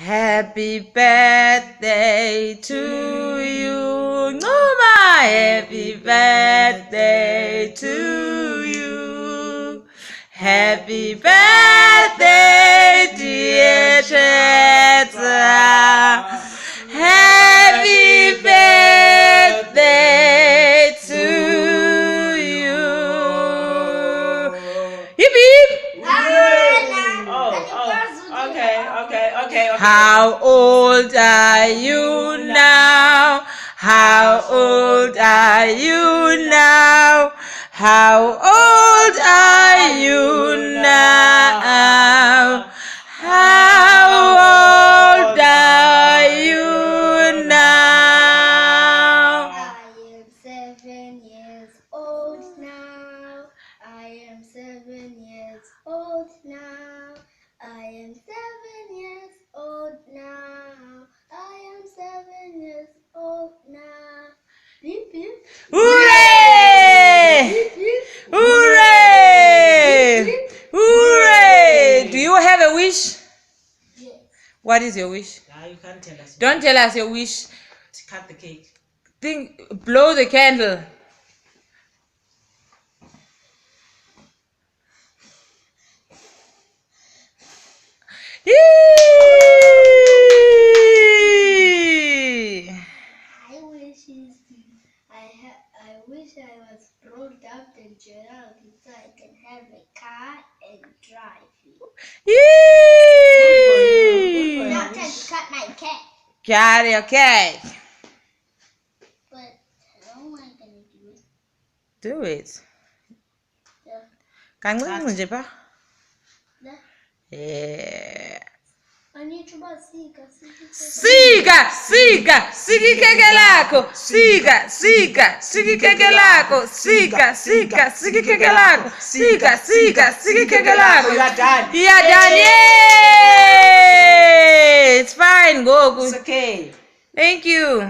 Happy birthday to you. Noma, happy birthday to you. Happy birthday, dear Chetha. Happy birthday to you. Hip hip. Okay. How old are you now? How old are you now? How old are you now? How old are you now? I am 7 years old now. I am 7 years old now. I am 7 years old now. I am 7 years old now. Beep beep. Hooray! Beep beep. Hooray! Hooray! Do you have a wish? Yes. What is your wish? You can't tell us. Don't tell us your wish. Cut the cake. Blow the candle. Yee! I wish I was brought up in Gerald so I can have a car and drive it. Yee! Now time to cut my cake. Got your cake. But how am I gonna do it? Do it. Yeah. Kancinci nje pha. Yeah. Yeah. I need to buy Sika. Sika ikeke lakho. Sika ikeke lakho. Sika ikeke lakho. Sika ikeke lakho. You are done. You are done. Yay! It's fine. Go. It's okay. Thank you.